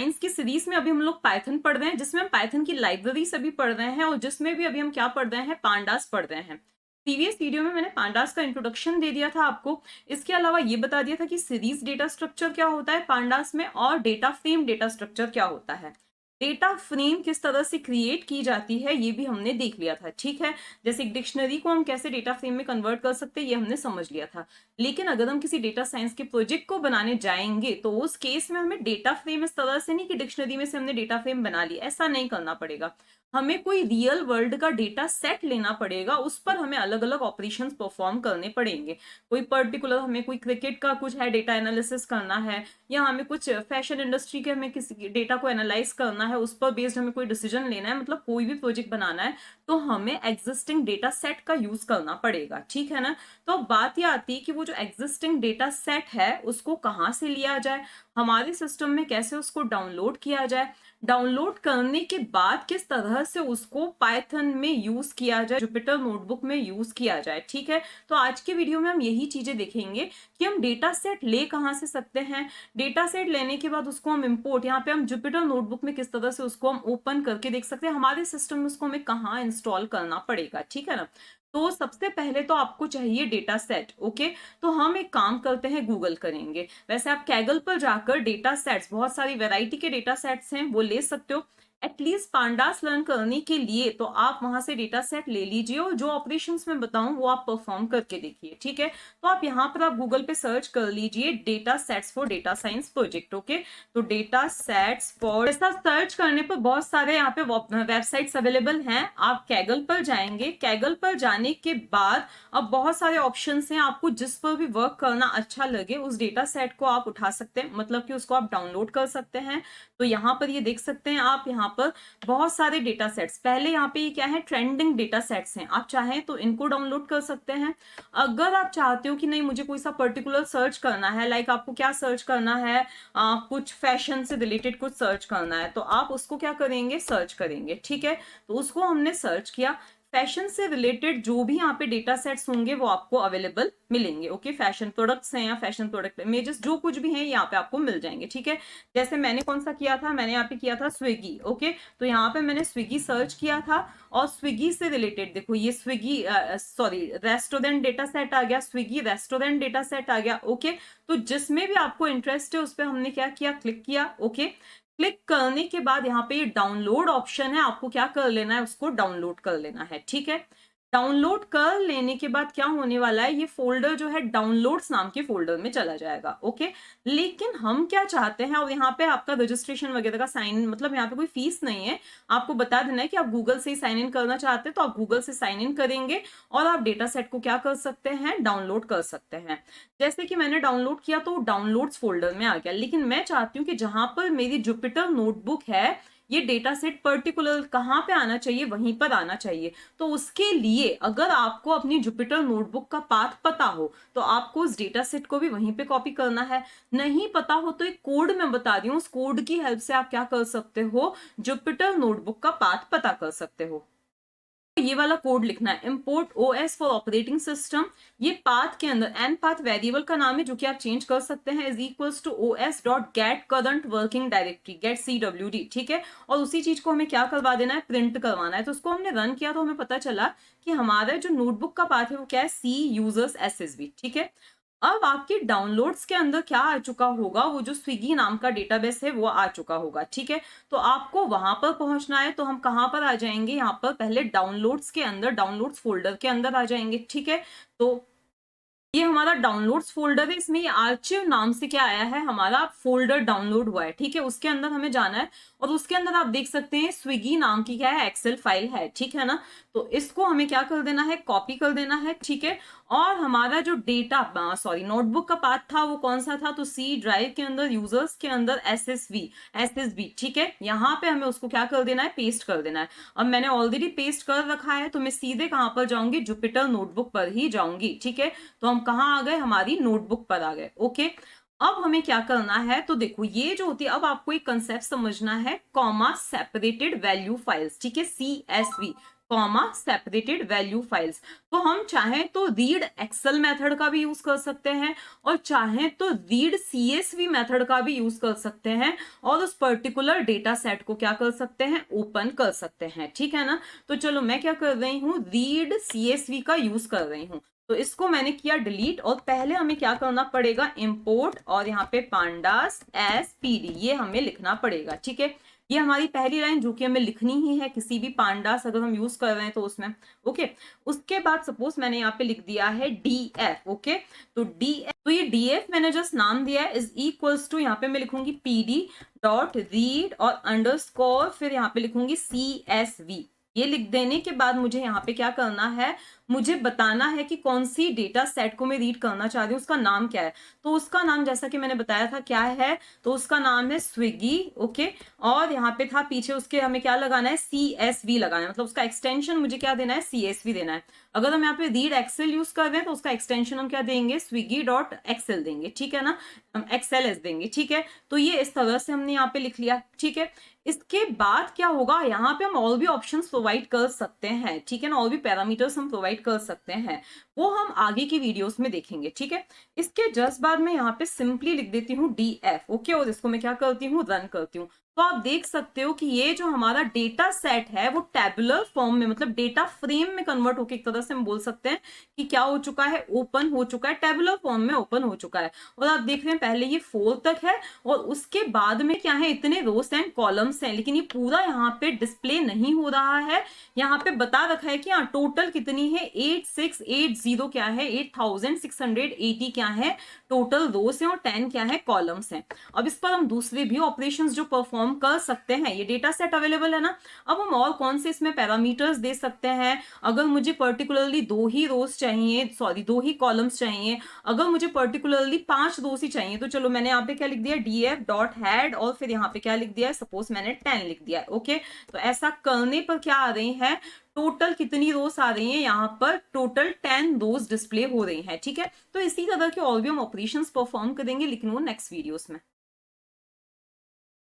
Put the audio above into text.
Science की series में अभी हम लोग पाइथन पढ़ रहे हैं, जिसमें हम पाइथन की लाइब्रेरी सभी पढ़ रहे हैं और जिसमें भी अभी हम क्या पढ़ रहे हैं, पांडास पढ़ रहे हैं। प्रीवियस वीडियो में मैंने पांडास का इंट्रोडक्शन दे दिया था आपको। इसके अलावा ये बता दिया था कि सीरीज डेटा स्ट्रक्चर क्या होता है पांडास में और डेटा फ्रेम डेटा स्ट्रक्चर क्या होता है। डेटा फ्रेम किस तरह से क्रिएट की जाती है ये भी हमने देख लिया था, ठीक है। जैसे एक डिक्शनरी को हम कैसे डेटा फ्रेम में कन्वर्ट कर सकते हैं ये हमने समझ लिया था। लेकिन अगर हम किसी डेटा साइंस के प्रोजेक्ट को बनाने जाएंगे तो उस केस में हमें डेटा फ्रेम इस तरह से नहीं कि डिक्शनरी में से हमने डेटा फ्रेम बना ली, ऐसा नहीं करना पड़ेगा। हमें कोई रियल वर्ल्ड का डेटा सेट लेना पड़ेगा, उस पर हमें अलग अलग ऑपरेशंस परफॉर्म करने पड़ेंगे। कोई पर्टिकुलर हमें कोई क्रिकेट का कुछ है डेटा एनालिसिस करना है, या हमें कुछ फैशन इंडस्ट्री के हमें किसी डेटा को एनालाइज करना है, उस पर बेस्ड हमें कोई डिसीजन लेना है, मतलब कोई भी प्रोजेक्ट बनाना है तो हमें एग्जिस्टिंग डेटा सेट का यूज करना पड़ेगा, ठीक है ना। तो अब बात यह आती है कि वो जो एग्जिस्टिंग डेटा सेट है उसको कहाँ से लिया जाए, हमारे सिस्टम में कैसे उसको डाउनलोड किया जाए, डाउनलोड करने के बाद किस तरह से उसको पाइथन में यूज किया जाए, जुपिटर नोटबुक में यूज किया जाए, ठीक है। तो आज के वीडियो में हम यही चीजें देखेंगे कि हम डेटा सेट ले कहाँ से सकते हैं, डेटा सेट लेने के बाद उसको हम इंपोर्ट, यहाँ पे हम जुपिटर नोटबुक में किस तरह से उसको हम ओपन करके देख सकते हैं, हमारे सिस्टम में उसको हमें कहाँ इंस्टॉल करना पड़ेगा, ठीक है ना। तो सबसे पहले तो आपको चाहिए डेटा सेट, ओके। तो हम एक काम करते हैं, गूगल करेंगे। वैसे आप कैगल पर जाकर डेटा सेट्स, बहुत सारी वैरायटी के डेटा सेट्स हैं वो ले सकते हो। एटलीस्ट पांडास लर्न करने के लिए तो आप वहां से डेटा सेट ले लीजिए और जो ऑपरेशंस मैं बताऊं वो आप परफॉर्म करके देखिए, ठीक है। तो आप यहाँ पर आप गूगल पे सर्च कर लीजिए data sets for data science project, okay. तो डेटा सेट्स फॉर, ऐसा सर्च करने पर बहुत सारे यहाँ पे वेबसाइट्स अवेलेबल हैं। आप कैगल पर जाएंगे, कैगल पर जाने के बाद अब बहुत सारे ऑप्शंस हैं, आपको जिस पर भी वर्क करना अच्छा लगे उस डेटा सेट को आप उठा सकते हैं, मतलब कि उसको आप डाउनलोड कर सकते हैं। तो यहाँ पर ये देख सकते हैं आप, यहाँ पर बहुत सारे डेटा सेट्स, पहले यहाँ पे ये क्या है, ट्रेंडिंग डेटा सेट्स हैं, आप चाहें तो इनको डाउनलोड कर सकते हैं। अगर आप चाहते हो कि नहीं मुझे कोई सा पर्टिकुलर सर्च करना है, लाइक आपको क्या सर्च करना है, कुछ फैशन से रिलेटेड कुछ सर्च करना है, तो आप उसको क्या करेंगे, सर्च करेंगे, ठीक है। तो उसको हमने सर्च किया, फैशन से रिलेटेड जो भी यहाँ पे डेटा सेट्स होंगे वो आपको अवेलेबल मिलेंगे, ओके। फैशन प्रोडक्ट्स हैं या फैशन प्रोडक्ट इमेजेस जो कुछ भी हैं यहाँ पे आपको मिल जाएंगे, ठीक है। जैसे मैंने कौन सा किया था, मैंने यहाँ पे किया था स्विगी, ओके। तो यहाँ पे मैंने स्विगी सर्च किया था और स्विगी से रिलेटेड देखो ये Swiggy sorry restaurant data set आ गया, स्विगी रेस्टोरेंट डेटा सेट आ गया, ओके। तो जिसमें भी आपको इंटरेस्ट है उस पर हमने क्या किया, क्लिक किया, ओके। क्लिक करने के बाद यहाँ पे ये डाउनलोड ऑप्शन है, आपको क्या कर लेना है, उसको डाउनलोड कर लेना है, ठीक है। डाउनलोड कर लेने के बाद क्या होने वाला है, ये फोल्डर जो है डाउनलोड्स नाम के फोल्डर में चला जाएगा, ओके। लेकिन हम क्या चाहते हैं, और यहाँ पे आपका रजिस्ट्रेशन वगैरह का साइन इन, मतलब यहाँ पे कोई फीस नहीं है, आपको बता देना है कि आप गूगल से ही साइन इन करना चाहते हैं तो आप गूगल से साइन इन करेंगे और आप डेटा सेट को क्या कर सकते हैं, डाउनलोड कर सकते हैं। जैसे कि मैंने डाउनलोड किया तो डाउनलोड्स फोल्डर में आ गया, लेकिन मैं चाहती हूँ कि जहां पर मेरी जुपिटर नोटबुक है ये डेटा सेट पर्टिकुलर कहाँ पे आना चाहिए, वहीं पर आना चाहिए। तो उसके लिए अगर आपको अपनी जुपिटर नोटबुक का पाथ पता हो तो आपको उस डेटा सेट को भी वहीं पे कॉपी करना है। नहीं पता हो तो एक कोड मैं बता रही हूँ, उस कोड की हेल्प से आप क्या कर सकते हो, जुपिटर नोटबुक का पाथ पता कर सकते हो। ये वाला कोड लिखना है, import OS for operating system. ये पाथ के अंदर एन पाथ वेरिएबल का नाम है जो कि आप चेंज कर सकते हैं, is equals to OS dot get current working directory, get CWD, ठीक है। और उसी चीज को हमें क्या करवा देना है, प्रिंट करवाना है। तो उसको हमने रन किया तो हमें पता चला कि हमारा जो नोटबुक का पाथ है वो क्या है, C यूजर्स SSB, ठीक है। अब आपके डाउनलोड्स के अंदर क्या आ चुका होगा, वो जो स्विगी नाम का डेटाबेस है वो आ चुका होगा, ठीक है। तो आपको वहां पर पहुंचना है, तो हम कहां पर आ जाएंगे, यहाँ पर पहले डाउनलोड्स के अंदर, डाउनलोड्स फोल्डर के अंदर आ जाएंगे, ठीक है। तो ये हमारा डाउनलोड्स फोल्डर है, इसमें ये आर्चिव नाम से क्या आया है, हमारा फोल्डर डाउनलोड हुआ है, ठीक है। उसके अंदर हमें जाना है और उसके अंदर आप देख सकते हैं स्विगी नाम की क्या है, एक्सेल फाइल है, ठीक है ना। तो इसको हमें क्या कर देना है, कॉपी कर देना है, ठीक है। और हमारा जो डेटा सॉरी नोटबुक का पाथ था वो कौन सा था, तो सी ड्राइव के अंदर यूजर्स के अंदर एसएसबी, ठीक है। यहाँ पे हमें उसको क्या कर देना है, पेस्ट कर देना है। अब मैंने ऑलरेडी पेस्ट कर रखा है तो मैं सीधे कहां पर जाऊंगी, जुपिटर नोटबुक पर ही जाऊंगी, ठीक है। तो हम कहाँ आ गए, हमारी नोटबुक पर आ गए, ओके। अब हमें क्या करना है, तो देखो ये जो होती है, अब आपको एक कंसेप्ट समझना है, कॉमा सेपरेटेड वैल्यू फाइल्स, ठीक है, CSV। Comma separated value files. तो हम चाहें तो रीड एक्सेल मेथड का भी यूज कर सकते हैं और चाहें तो रीड सीएसवी मेथड का भी यूज कर सकते हैं और उस पर्टिकुलर डेटा सेट को क्या कर सकते हैं, ओपन कर सकते हैं। ठीक है ना। तो चलो मैं क्या कर रही हूँ, रीड सीएसवी का यूज कर रही हूँ। तो इसको मैंने किया डिलीट और पहले हमें क्या करना पड़ेगा, इंपोर्ट और यहाँ पे पांडास एस पीडी ये हमें लिखना पड़ेगा। ठीक है, ये हमारी पहली लाइन जो कि हमें लिखनी ही है किसी भी पांडास अगर हम यूज कर रहे हैं तो उसमें। ओके, उसके बाद सपोज मैंने यहाँ पे लिख दिया है डीएफ। ओके, तो डीएफ, तो ये डीएफ मैंने जस्ट नाम दिया है, इज इक्वल्स टू यहाँ पे मैं लिखूंगी पीडी डॉट रीड और अंडरस्कोर फिर यहाँ पे लिखूंगी सीएसवी। ये लिख देने के बाद मुझे यहाँ पे क्या करना है, मुझे बताना है कि कौन सी डेटा सेट को मैं रीड करना चाह रही हूँ, उसका नाम क्या है। तो उसका नाम जैसा कि मैंने बताया था क्या है, तो उसका नाम है स्विगी। ओके, और यहाँ पे था पीछे उसके हमें क्या लगाना है, CSV लगाना है, मतलब उसका एक्सटेंशन मुझे क्या देना है, CSV देना है। अगर हम यहाँ पे रीड एक्सेल यूज कर रहे हैं तो उसका एक्सटेंशन हम क्या देंगे, स्विगी डॉट एक्सेल देंगे। ठीक है ना, हम XLS देंगे। ठीक है, तो ये इस तरह से हमने यहाँ पे लिख लिया। ठीक है, इसके बाद क्या होगा, यहाँ पे हम और भी ऑप्शंस प्रोवाइड कर सकते हैं। ठीक है ना, और भी पैरामीटर्स हम प्रोवाइड कर सकते हैं, वो हम आगे की वीडियोस में देखेंगे। ठीक है, इसके जस्ट बाद में यहाँ पे सिंपली लिख देती हूँ DF। ओके, और इसको मैं क्या करती हूँ, रन करती हूँ। तो आप देख सकते हो कि ये जो हमारा डेटा सेट है वो टेबुलर फॉर्म में, मतलब डेटा फ्रेम में कन्वर्ट होकर, एक तरह से हम बोल सकते हैं कि क्या हो चुका है, ओपन हो चुका है, टेबुलर फॉर्म में ओपन हो चुका है। और आप देख रहे हैं पहले ये 4 तक है और उसके बाद में क्या है, इतने रोस एंड कॉलम्स हैं, लेकिन ये पूरा यहाँ पे डिस्प्ले नहीं हो रहा है। यहाँ पे बता रखा है कि हाँ टोटल कितनी है, 8680 क्या है, 8680 क्या है टोटल रोस है और 10 क्या है, कॉलम्स हैं। अब इस पर हम दूसरे भी ऑपरेशंस जो परफॉर्म कर सकते हैं, ये डेटा सेट अवेलेबल है ना। अब हम और कौन से इसमें पैरामीटर्स दे सकते हैं, अगर मुझे पर्टिकुलरली 2 ही रोज चाहिए, सॉरी 2 ही कॉलम्स चाहिए, अगर मुझे पर्टिकुलरली 5 रोज ही चाहिए, तो चलो मैंने यहाँ पे क्या लिख दिया, DF डॉट हेड और फिर यहाँ पे क्या लिख दिया है, सपोज मैंने 10 लिख दिया है। ओके, तो ऐसा करने पर क्या आ रही है, टोटल कितनी रोज आ रही है, यहाँ पर टोटल 10 रोज डिस्प्ले हो रही है। ठीक है, तो इसी तरह के और भी हम ऑपरेशंस परफॉर्म करेंगे, लेकिन वो नेक्स्ट वीडियोस में।